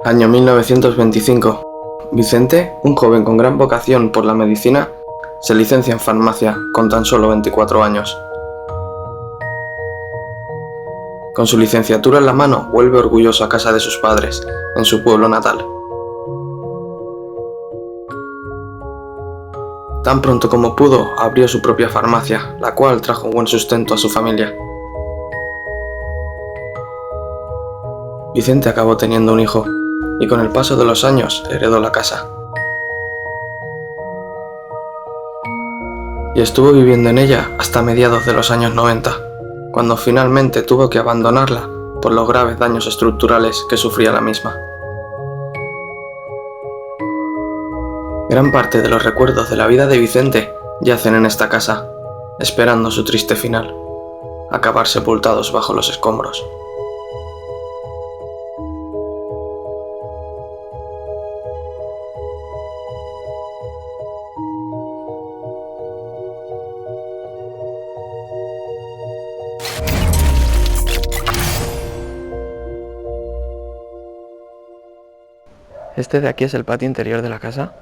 Año 1925. Vicente, un joven con gran vocación por la medicina, se licencia en farmacia con tan solo 24 años. Con su licenciatura en la mano, vuelve orgulloso a casa de sus padres, en su pueblo natal. Tan pronto como pudo, abrió su propia farmacia, la cual trajo buen sustento a su familia. Vicente acabó teniendo un hijo, y con el paso de los años heredó la casa. Y estuvo viviendo en ella hasta mediados de los años 90, cuando finalmente tuvo que abandonarla por los graves daños estructurales que sufría la misma. Gran parte de los recuerdos de la vida de Vicente yacen en esta casa, esperando su triste final, acabar sepultados bajo los escombros. Este de aquí es el patio interior de la casa.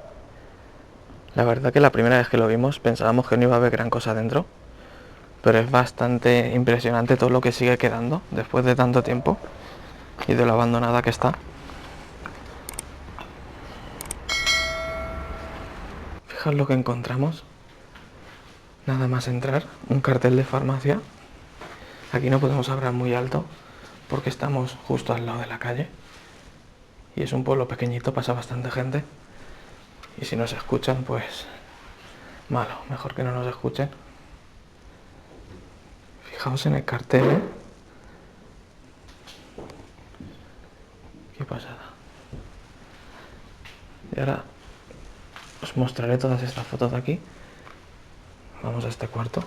La verdad que la primera vez que lo vimos pensábamos que no iba a haber gran cosa dentro, pero es bastante impresionante todo lo que sigue quedando después de tanto tiempo y de lo abandonada que está. Fijaos lo que encontramos. Nada más entrar, un cartel de farmacia. Aquí no podemos hablar muy alto porque estamos justo al lado de la calle. Y es un pueblo pequeñito, pasa bastante gente. Y si nos escuchan, pues malo, mejor que no nos escuchen. Fijaos en el cartel, ¿eh? Qué pasada. Y ahora os mostraré todas estas fotos de aquí. Vamos a este cuarto.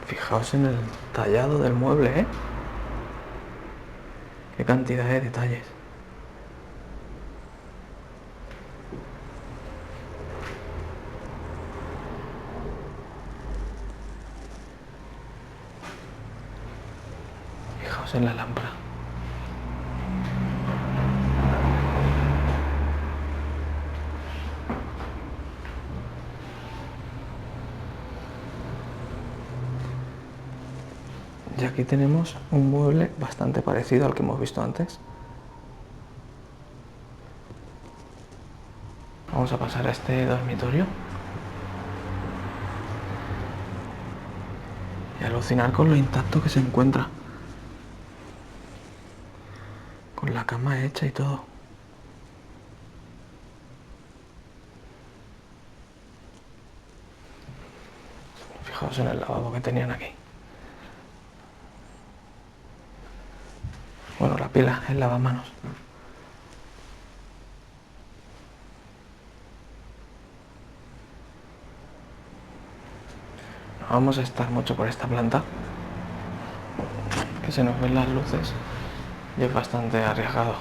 Fijaos en el tallado del mueble, ¿eh? Qué cantidad de detalles. Fijaos en la lámpara. Y aquí tenemos un mueble bastante parecido al que hemos visto antes. Vamos a pasar a este dormitorio. Y alucinar con lo intacto que se encuentra. Con la cama hecha y todo. Fijaos en el lavabo que tenían aquí. Bueno, la pila, el lavamanos. No vamos a estar mucho por esta planta, que se nos ven las luces y es bastante arriesgado.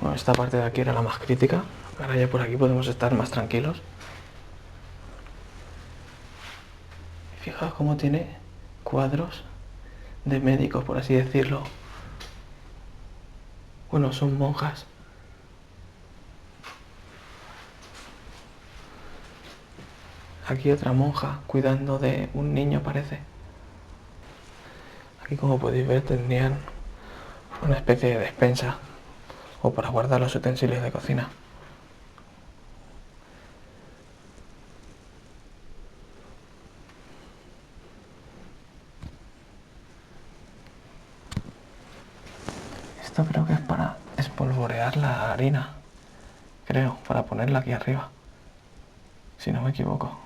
Bueno, esta parte de aquí era la más crítica. Ahora ya por aquí podemos estar más tranquilos. Fijaos cómo tiene cuadros de médicos, por así decirlo. Bueno, son monjas. Aquí otra monja cuidando de un niño, parece. Aquí, como podéis ver, tendrían una especie de despensa o para guardar los utensilios de cocina. Esto creo que es para espolvorear la harina. Creo, para ponerla aquí arriba. Si no me equivoco.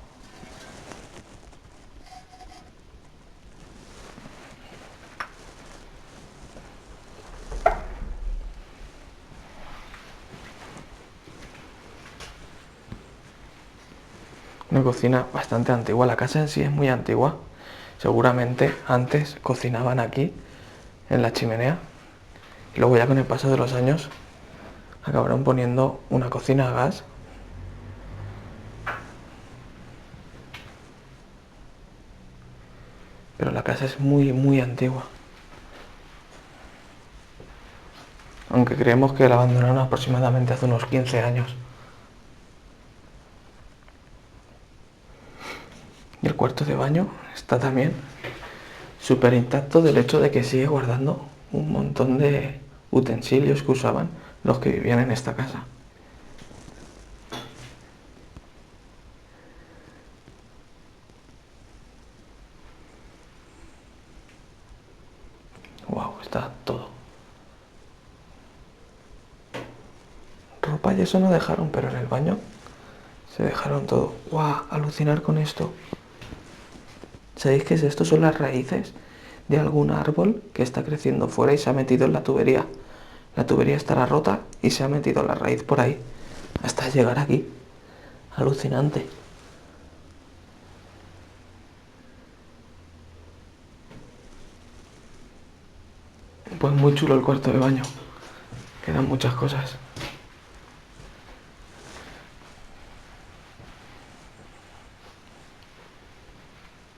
Una cocina bastante antigua. La casa en sí es muy antigua. Seguramente antes cocinaban aquí, en la chimenea. Y luego ya con el paso de los años acabaron poniendo una cocina a gas. Pero la casa es muy, muy antigua. Aunque creemos que la abandonaron aproximadamente hace unos 15 años. Y el cuarto de baño está también súper intacto del hecho de que sigue guardando un montón de utensilios que usaban los que vivían en esta casa. Wow, está todo. Ropa y eso no dejaron, pero en el baño se dejaron todo. ¡Wow! Alucinar con esto. ¿Sabéis qué es esto? Son las raíces de algún árbol que está creciendo fuera y se ha metido en la tubería. La tubería estará rota y se ha metido la raíz por ahí hasta llegar aquí. Alucinante. Pues muy chulo el cuarto de baño. Quedan muchas cosas.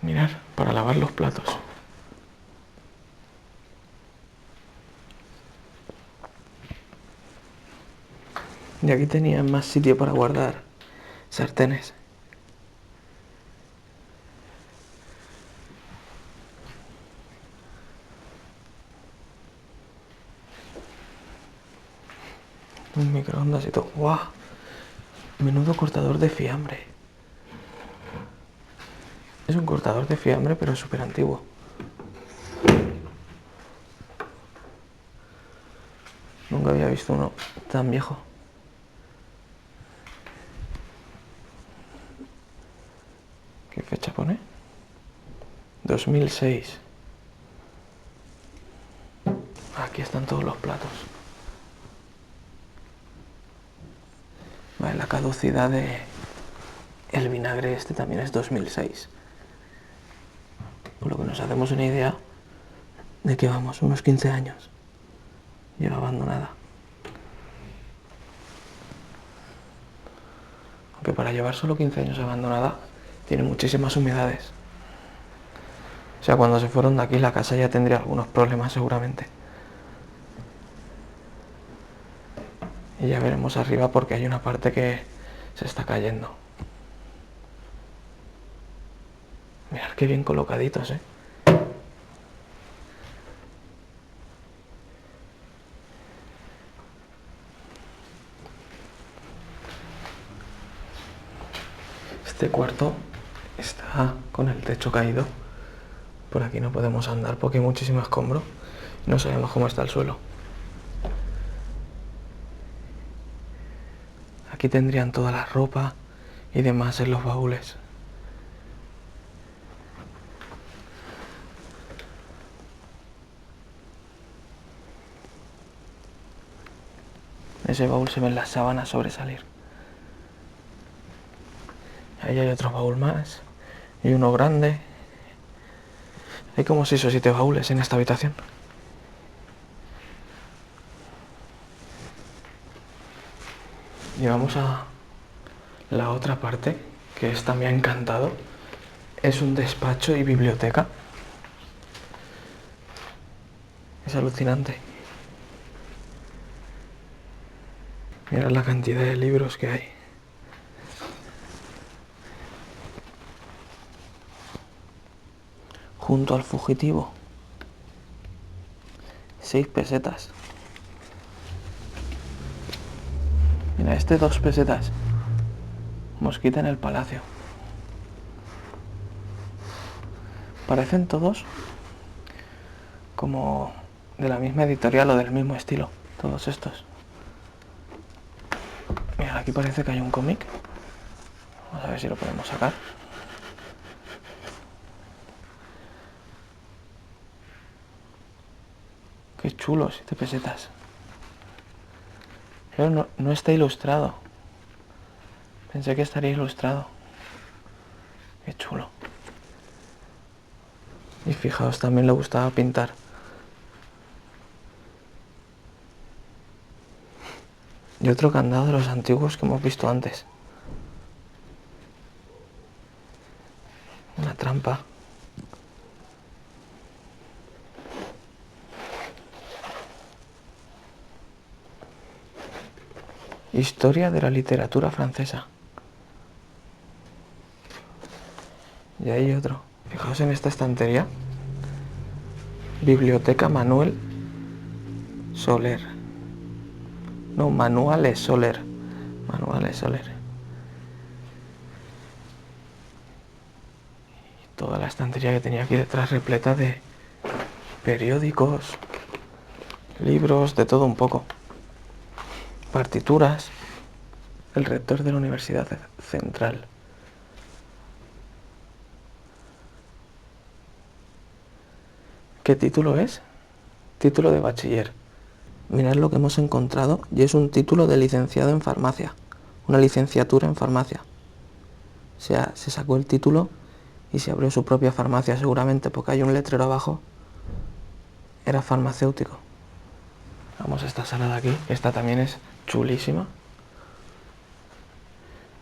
Mirad, para lavar los platos. Y aquí tenían más sitio para guardar sartenes. Un microondas y todo. ¡Guau! Menudo cortador de fiambre. Es un cortador de fiambre, pero súper antiguo. Nunca había visto uno tan viejo. ¿Qué fecha pone? 2006. Aquí están todos los platos. Vale, la caducidad de el vinagre este también es 2006. Por lo que nos hacemos una idea de que vamos, unos 15 años. Lleva abandonada. Aunque para llevar solo 15 años abandonada, tiene muchísimas humedades. O sea, cuando se fueron de aquí la casa ya tendría algunos problemas seguramente. Y ya veremos arriba porque hay una parte que se está cayendo. Mirad qué bien colocaditos, ¿eh? Este cuarto está con el techo caído. Por aquí no podemos andar porque hay muchísimo escombro. No sabemos cómo está el suelo. Aquí tendrían toda la ropa y demás en los baúles. En ese baúl se ven las sábanas sobresalir. Ahí hay otro baúl más y uno grande. Hay como 6 o 7 baúles en esta habitación. Y vamos a la otra parte, que esta me ha encantado. Es un despacho y biblioteca. Es alucinante. Mirad la cantidad de libros que hay. Junto al fugitivo. 6 pesetas. Mira, este 2 pesetas. Mosquita en el palacio. Parecen todos como de la misma editorial o del mismo estilo. Todos estos. Mira, aquí parece que hay un cómic. Vamos a ver si lo podemos sacar. Qué chulo, 7 pesetas. Pero no está ilustrado. Pensé que estaría ilustrado. Qué chulo. Y fijaos, también le gustaba pintar. Y otro candado de los antiguos que hemos visto antes. Una trampa. Historia de la literatura francesa. Y hay otro. Fijaos en esta estantería. Biblioteca Manuel Soler. No, Manuales Soler. Manuales Soler. Y toda la estantería que tenía aquí detrás repleta de periódicos, libros, de todo un poco. Partituras. El rector de la Universidad Central. ¿Qué título es? Título de bachiller. Mirad lo que hemos encontrado y es un título de licenciado en farmacia. Una licenciatura en farmacia. O sea, se sacó el título y se abrió su propia farmacia seguramente porque hay un letrero abajo. Era farmacéutico. Vamos a esta sala de aquí. Esta también es chulísima.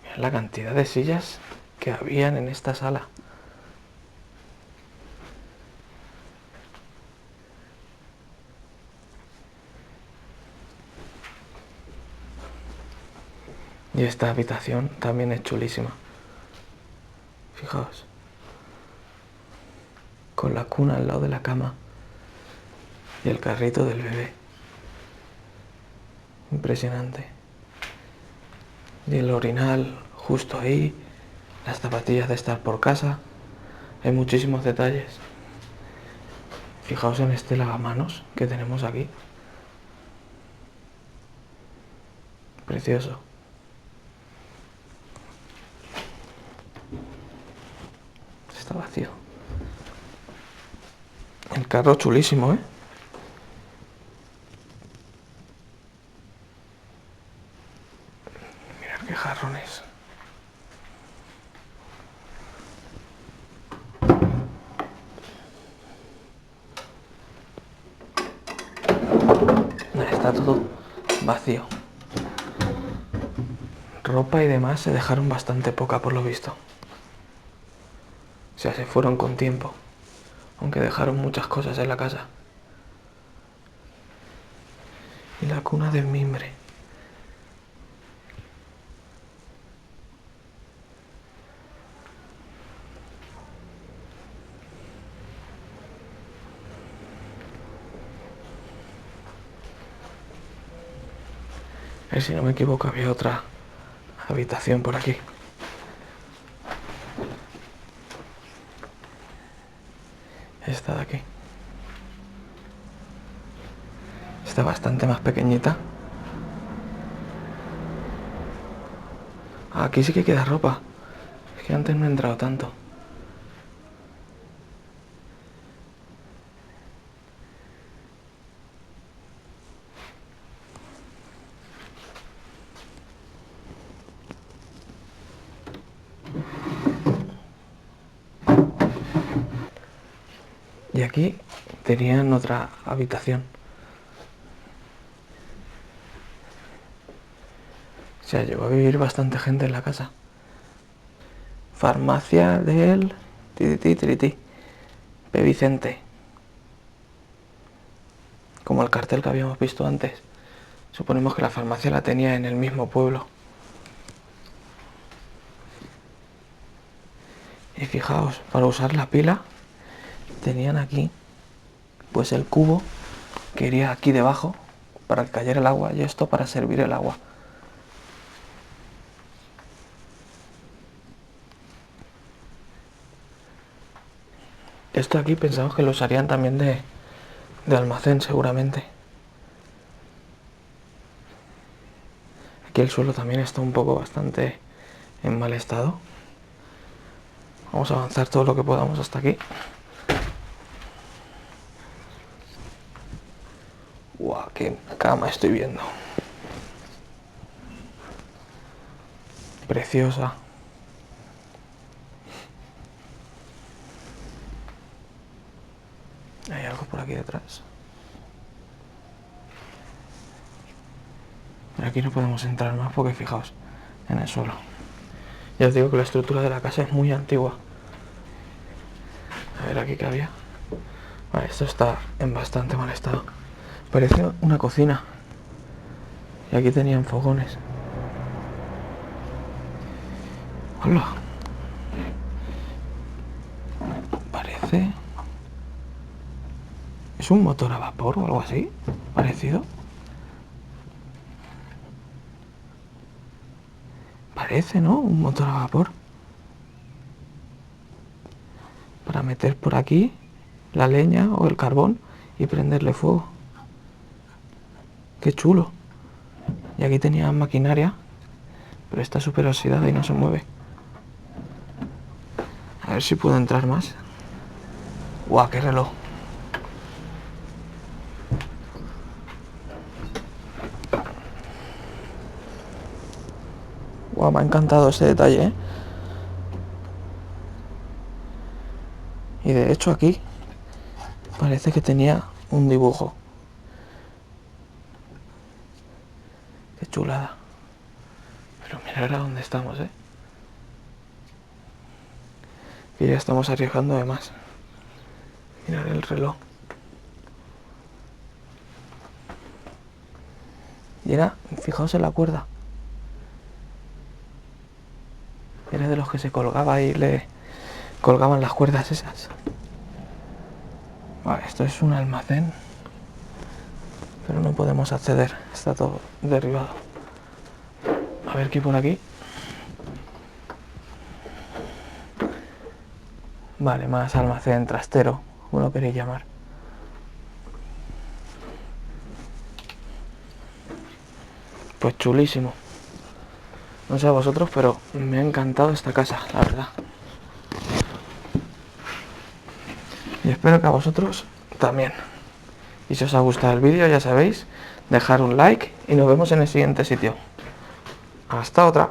Mirad la cantidad de sillas que habían en esta sala. Y esta habitación también es chulísima. Fijaos. Con la cuna al lado de la cama. Y el carrito del bebé. Impresionante. Y el orinal justo ahí. Las zapatillas de estar por casa. Hay muchísimos detalles. Fijaos en este lavamanos que tenemos aquí. Precioso. Está vacío. El carro chulísimo, ¿eh? Mirad qué jarrones. Está todo vacío. Ropa y demás se dejaron bastante poca por lo visto. O sea, se fueron con tiempo. Aunque dejaron muchas cosas en la casa. Y la cuna de mimbre. A ver si no me equivoco, había otra habitación por aquí. Esta de aquí. Está bastante más pequeñita. Aquí sí que queda ropa. Es que antes no he entrado tanto. Y aquí tenían otra habitación. O sea, llegó a vivir bastante gente en la casa. Farmacia del P. Vicente. Como el cartel que habíamos visto antes. Suponemos que la farmacia la tenía en el mismo pueblo. Y fijaos, para usar la pila tenían aquí pues el cubo que iría aquí debajo para que cayera el agua y esto para servir el agua. Esto aquí pensamos que lo usarían también de almacén seguramente. Aquí el suelo también está un poco bastante en mal estado. Vamos a avanzar todo lo que podamos hasta aquí. ¡Guau! ¡Qué cama estoy viendo! Preciosa. Hay algo por aquí detrás. Aquí no podemos entrar más porque fijaos en el suelo. Ya os digo que la estructura de la casa es muy antigua. A ver aquí qué había. Vale, esto está en bastante mal estado. Parece una cocina. Y aquí tenían fogones. Hola. Parece... ¿Es un motor a vapor o algo así? ¿Parecido? Parece, ¿no? Un motor a vapor. Para meter por aquí la leña o el carbón y prenderle fuego. Qué chulo. Y aquí tenía maquinaria, pero está súper oxidada y no se mueve. A ver si puedo entrar más. ¡Guau, qué reloj! ¡Guau, me ha encantado ese detalle, ¿eh? Y de hecho aquí parece que tenía un dibujo. ¡Qué chulada! Pero mira ahora dónde estamos, ¿eh? Que ya estamos arriesgando de más. Mirad el reloj. Y era, fijaos en la cuerda. Era de los que se colgaba y le colgaban las cuerdas esas. Vale, esto es un almacén, pero no podemos acceder, está todo derribado. A ver qué hay por aquí. Vale, más almacén trastero, como lo queréis llamar. Pues chulísimo. No sé a vosotros, pero me ha encantado esta casa, la verdad. Y espero que a vosotros también. Y si os ha gustado el vídeo, ya sabéis, dejar un like y nos vemos en el siguiente sitio. Hasta otra.